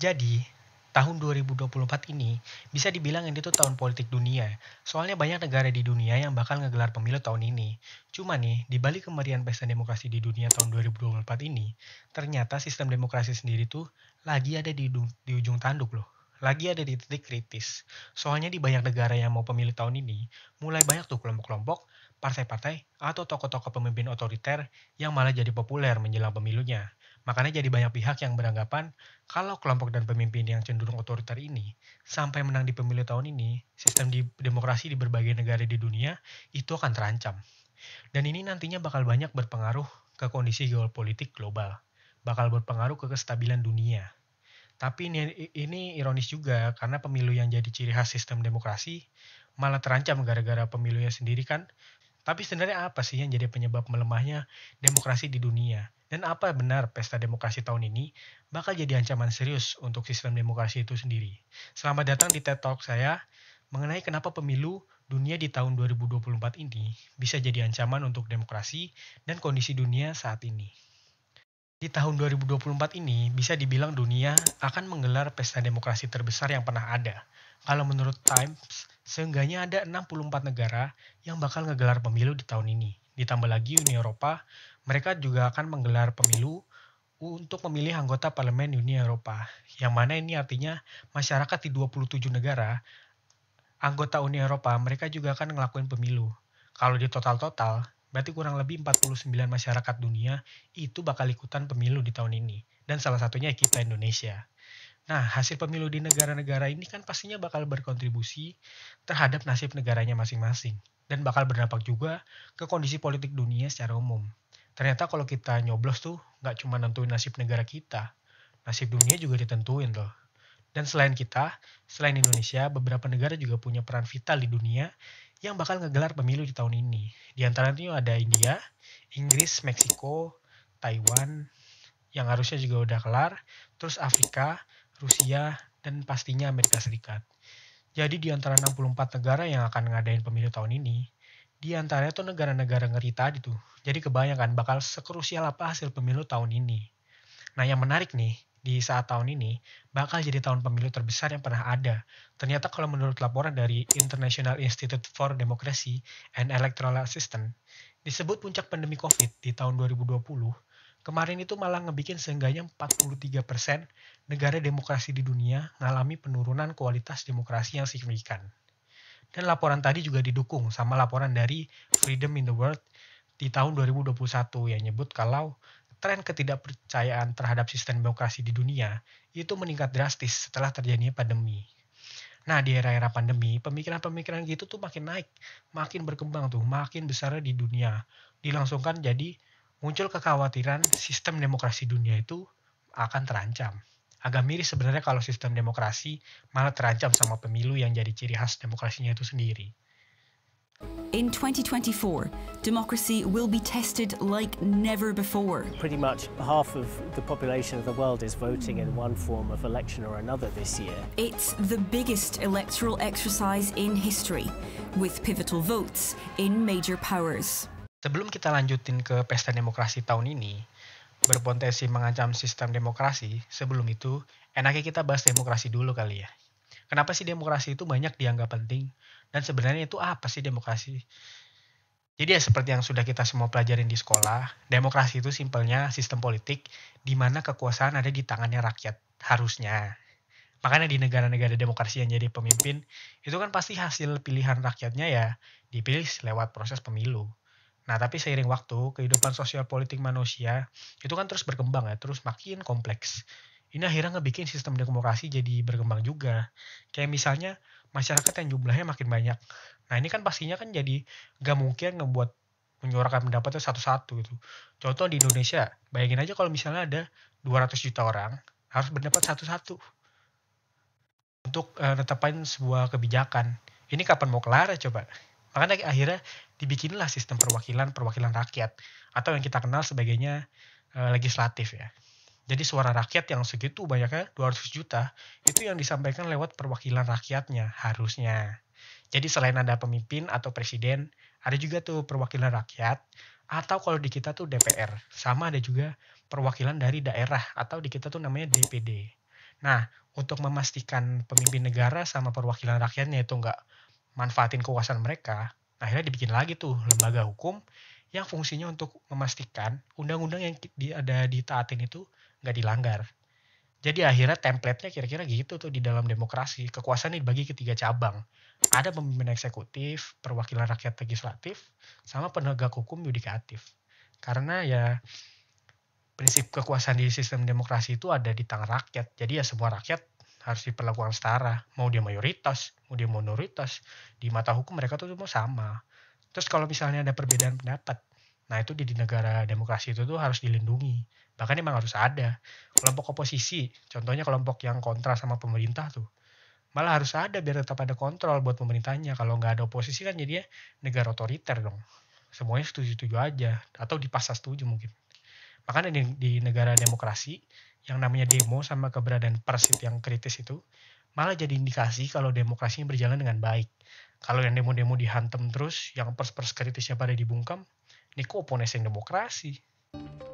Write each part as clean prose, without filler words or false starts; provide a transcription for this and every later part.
Jadi, tahun 2024 ini bisa dibilang ini tuh tahun politik dunia. Soalnya banyak negara di dunia yang bakal ngegelar pemilu tahun ini. Cuma nih, di balik kemeriahan pesta demokrasi di dunia tahun 2024 ini, ternyata sistem demokrasi sendiri tuh lagi ada di ujung tanduk loh. Lagi ada di titik kritis. Soalnya di banyak negara yang mau pemilu tahun ini, mulai banyak tuh kelompok-kelompok, partai-partai, atau tokoh-tokoh pemimpin otoriter yang malah jadi populer menjelang pemilunya. Makanya jadi banyak pihak yang beranggapan kalau kelompok dan pemimpin yang cenderung otoriter ini sampai menang di pemilu tahun ini, sistem demokrasi di berbagai negara di dunia itu akan terancam. Dan ini nantinya bakal banyak berpengaruh ke kondisi geopolitik global, bakal berpengaruh ke kestabilan dunia. Tapi ini ironis juga karena pemilu yang jadi ciri khas sistem demokrasi malah terancam gara-gara pemilunya sendiri kan. Tapi sebenarnya apa sih yang jadi penyebab melemahnya demokrasi di dunia? Dan apa benar pesta demokrasi tahun ini bakal jadi ancaman serius untuk sistem demokrasi itu sendiri? Selamat datang di TED Talk saya mengenai kenapa pemilu dunia di tahun 2024 ini bisa jadi ancaman untuk demokrasi dan kondisi dunia saat ini. Di tahun 2024 ini bisa dibilang dunia akan menggelar pesta demokrasi terbesar yang pernah ada. Kalau menurut Times, seenggaknya ada 64 negara yang bakal ngegelar pemilu di tahun ini. Ditambah lagi Uni Eropa, mereka juga akan menggelar pemilu untuk memilih anggota parlemen Uni Eropa. Yang mana ini artinya masyarakat di 27 negara, anggota Uni Eropa, mereka juga akan ngelakuin pemilu. Kalau di total-total, berarti kurang lebih 49 masyarakat dunia itu bakal ikutan pemilu di tahun ini. Dan salah satunya kita Indonesia. Nah, hasil pemilu di negara-negara ini kan pastinya bakal berkontribusi terhadap nasib negaranya masing-masing. Dan bakal berdampak juga ke kondisi politik dunia secara umum. Ternyata kalau kita nyoblos tuh nggak cuma nentuin nasib negara kita, nasib dunia juga ditentuin loh. Dan selain Indonesia, beberapa negara juga punya peran vital di dunia yang bakal ngegelar pemilu di tahun ini. Di antaranya ada India, Inggris, Meksiko, Taiwan, yang harusnya juga udah kelar, terus Afrika, Rusia, dan pastinya Amerika Serikat. Jadi di antara 64 negara yang akan ngadain pemilu tahun ini, di antaranya tuh negara-negara ngeri tadi tuh. Jadi kebayangkan bakal sekrusial apa hasil pemilu tahun ini. Nah yang menarik nih, di saat tahun ini bakal jadi tahun pemilu terbesar yang pernah ada. Ternyata kalau menurut laporan dari International Institute for Democracy and Electoral Assistance, disebut puncak pandemi COVID di tahun 2020, kemarin itu malah ngebikin seenggaknya 43% negara demokrasi di dunia ngalami penurunan kualitas demokrasi yang signifikan. Dan laporan tadi juga didukung sama laporan dari Freedom in the World di tahun 2021 yang nyebut kalau tren ketidakpercayaan terhadap sistem demokrasi di dunia itu meningkat drastis setelah terjadinya pandemi. Nah, di era-era pandemi, pemikiran-pemikiran gitu tuh makin naik, makin berkembang tuh, makin besar di dunia. Dilangsungkan jadi muncul kekhawatiran sistem demokrasi dunia itu akan terancam. Agak miris sebenarnya kalau sistem demokrasi malah terancam sama pemilu yang jadi ciri khas demokrasinya itu sendiri. In 2024, democracy will be tested like never before. Pretty much half of the population of the world is voting in one form of election or another this year. It's the biggest electoral exercise in history, with pivotal votes in major powers. Sebelum kita lanjutin ke pesta demokrasi tahun ini, berpotensi mengancam sistem demokrasi, sebelum itu enaknya kita bahas demokrasi dulu kali ya. Kenapa sih demokrasi itu banyak dianggap penting? Dan sebenarnya itu apa sih demokrasi? Jadi ya seperti yang sudah kita semua pelajarin di sekolah, demokrasi itu simpelnya sistem politik di mana kekuasaan ada di tangannya rakyat, harusnya. Makanya di negara-negara demokrasi yang jadi pemimpin, itu kan pasti hasil pilihan rakyatnya ya dipilih lewat proses pemilu. Nah tapi seiring waktu, kehidupan sosial politik manusia itu kan terus berkembang ya, terus makin kompleks. Ini akhirnya ngebikin sistem demokrasi jadi berkembang juga. Kayak misalnya masyarakat yang jumlahnya makin banyak. Nah ini kan pastinya kan jadi gak mungkin ngebuat menyuarakan pendapatnya satu-satu gitu. Contoh di Indonesia, bayangin aja kalau misalnya ada 200 juta orang harus berpendapat satu-satu untuk netapin sebuah kebijakan. Ini kapan mau kelar ya coba? Makanya akhirnya dibikinlah sistem perwakilan rakyat atau yang kita kenal sebagainya legislatif ya. Jadi suara rakyat yang segitu banyaknya 200 juta itu yang disampaikan lewat perwakilan rakyatnya harusnya. Jadi selain ada pemimpin atau presiden, ada juga tuh perwakilan rakyat atau kalau di kita tuh DPR. Sama ada juga perwakilan dari daerah atau di kita tuh namanya DPD. Nah, untuk memastikan pemimpin negara sama perwakilan rakyatnya itu nggak manfaatin kekuasaan mereka, akhirnya dibikin lagi tuh lembaga hukum yang fungsinya untuk memastikan undang-undang yang ada ditaatin itu nggak dilanggar. Jadi akhirnya template-nya kira-kira gitu tuh di dalam demokrasi. Kekuasaan dibagi ke 3 cabang. Ada pemimpin eksekutif, perwakilan rakyat legislatif, sama penegak hukum yudikatif. Karena ya prinsip kekuasaan di sistem demokrasi itu ada di tangan rakyat. Jadi ya semua rakyat harus diperlakukan setara. Mau dia mayoritas, mau dia minoritas. Di mata hukum mereka tuh semua sama. Terus kalau misalnya ada perbedaan pendapat, nah itu di negara demokrasi itu tuh harus dilindungi. Bahkan emang harus ada kelompok oposisi, contohnya kelompok yang kontra sama pemerintah tuh. Malah harus ada biar tetap ada kontrol buat pemerintahnya. Kalau nggak ada oposisi kan jadinya negara otoriter dong. Semuanya setuju-setuju aja, atau dipaksa setuju mungkin. Makanya di negara demokrasi, yang namanya demo sama keberadaan pers yang kritis itu, malah jadi indikasi kalau demokrasinya berjalan dengan baik. Kalau yang demo-demo dihantam terus, yang pers-pers kritisnya pada dibungkam, ini kok oponesnya demokrasi.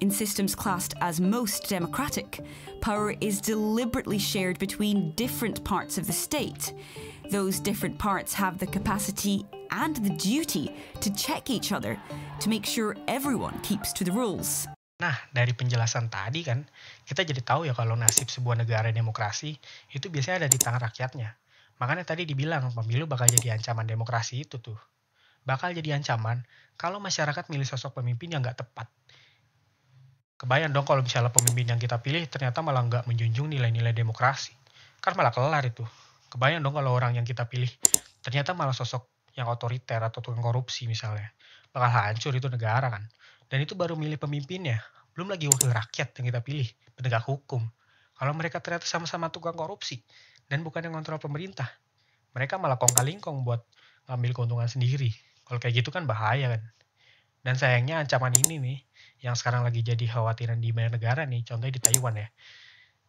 In systems classed as most democratic, power is deliberately shared between different parts of the state. Those different parts have the capacity and the duty to check each other to make sure everyone keeps to the rules. Nah, dari penjelasan tadi kan, kita jadi tahu ya kalau nasib sebuah negara demokrasi itu biasanya ada di tangan rakyatnya. Makanya tadi dibilang pemilu bakal jadi ancaman demokrasi itu tuh. Bakal jadi ancaman kalau masyarakat milih sosok pemimpin yang nggak tepat. Kebayang dong kalau misalnya pemimpin yang kita pilih ternyata malah nggak menjunjung nilai-nilai demokrasi. Kan malah kelar itu. Kebayang dong kalau orang yang kita pilih ternyata malah sosok yang otoriter atau tukang korupsi misalnya. Bakal hancur itu negara kan. Dan itu baru milih pemimpinnya. Belum lagi wakil rakyat yang kita pilih, penegak hukum. Kalau mereka ternyata sama-sama tukang korupsi dan bukan yang kontrol pemerintah, mereka malah kong-kali-kong buat ngambil keuntungan sendiri. Kalau kayak gitu kan bahaya kan. Dan sayangnya ancaman ini nih, yang sekarang lagi jadi khawatiran di banyak negara nih, contohnya di Taiwan ya.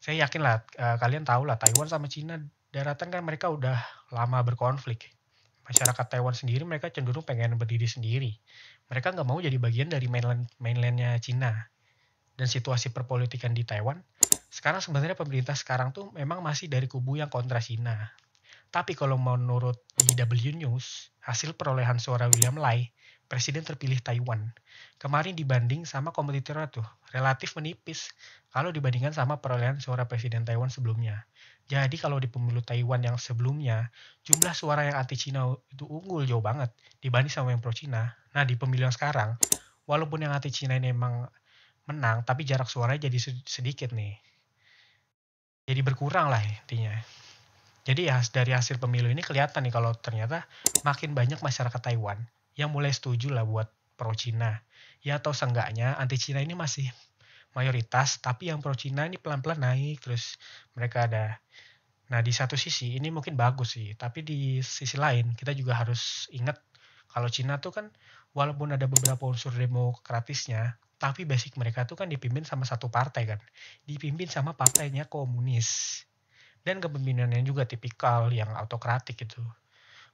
Saya yakin lah, kalian tahu lah, Taiwan sama Cina daratan kan mereka udah lama berkonflik. Masyarakat Taiwan sendiri mereka cenderung pengen berdiri sendiri. Mereka nggak mau jadi bagian dari mainlandnya Cina. Dan situasi perpolitikan di Taiwan, sekarang sebenarnya pemerintah sekarang tuh memang masih dari kubu yang kontra Cina. Tapi kalau menurut DW News, hasil perolehan suara William Lai, presiden terpilih Taiwan, kemarin dibanding sama kompetitornya tuh, relatif menipis kalau dibandingkan sama perolehan suara presiden Taiwan sebelumnya. Jadi kalau di pemilu Taiwan yang sebelumnya, jumlah suara yang anti-Cina itu unggul jauh banget dibanding sama yang pro-Cina. Nah di pemilu yang sekarang, walaupun yang anti-Cina ini emang menang, tapi jarak suaranya jadi sedikit nih. Jadi berkurang lah intinya. Jadi ya dari hasil pemilu ini kelihatan nih kalau ternyata makin banyak masyarakat Taiwan yang mulai setuju lah buat pro-Cina. Ya atau seenggaknya anti-Cina ini masih mayoritas, tapi yang pro-Cina ini pelan-pelan naik, terus mereka ada. Nah di satu sisi ini mungkin bagus sih, tapi di sisi lain kita juga harus ingat kalau Cina tuh kan walaupun ada beberapa unsur demokratisnya, tapi basic mereka tuh kan dipimpin sama satu partai kan, dipimpin sama partainya komunis. Dan kepemimpinannya juga tipikal yang autokratik gitu.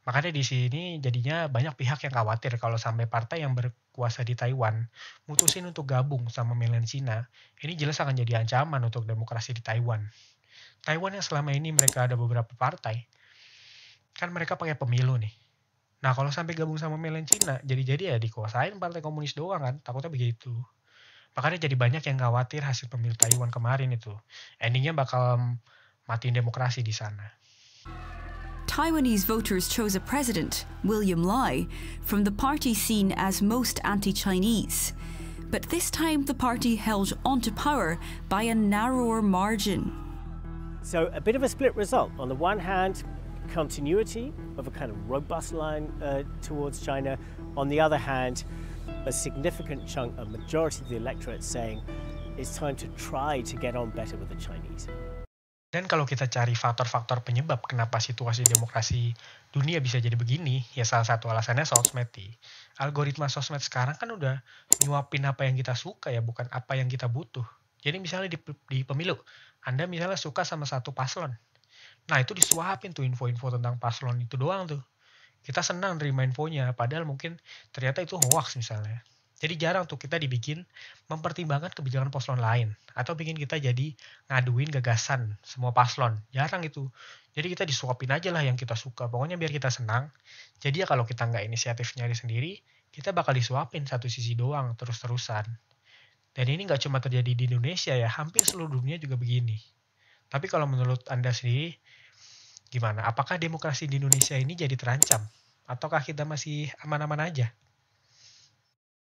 Makanya di sini jadinya banyak pihak yang khawatir kalau sampai partai yang berkuasa di Taiwan mutusin untuk gabung sama mainland Cina, ini jelas akan jadi ancaman untuk demokrasi di Taiwan. Taiwan yang selama ini mereka ada beberapa partai, kan mereka pakai pemilu nih. Nah kalau sampai gabung sama mainland Cina, jadi ya dikuasain partai komunis doang kan, takutnya begitu. Makanya jadi banyak yang khawatir hasil pemilu Taiwan kemarin itu. Endingnya bakal matiin demokrasi di sana. Taiwanese voters chose a president, William Lai, from the party seen as most anti-Chinese. But this time the party held onto power by a narrower margin. So a bit of a split result. On the one hand, continuity of a kind of robust line towards China. On the other hand, a significant chunk, a majority of the electorate saying it's time to try to get on better with the Chinese. Dan kalau kita cari faktor-faktor penyebab kenapa situasi demokrasi dunia bisa jadi begini, ya salah satu alasannya sosmed nih. Algoritma sosmed sekarang kan udah nyuapin apa yang kita suka ya, bukan apa yang kita butuh. Jadi misalnya di pemilu, Anda misalnya suka sama satu paslon. Nah itu disuapin tuh info-info tentang paslon itu doang tuh. Kita senang nerima infonya, padahal mungkin ternyata itu hoax misalnya. Jadi jarang tuh kita dibikin mempertimbangkan kebijakan paslon lain. Atau bikin kita jadi ngaduin gagasan semua paslon. Jarang itu. Jadi kita disuapin aja lah yang kita suka. Pokoknya biar kita senang. Jadi ya kalau kita nggak inisiatif nyari sendiri, kita bakal disuapin satu sisi doang terus-terusan. Dan ini nggak cuma terjadi di Indonesia ya, hampir seluruh dunia juga begini. Tapi kalau menurut Anda sendiri, gimana? Apakah demokrasi di Indonesia ini jadi terancam? Ataukah kita masih aman-aman aja?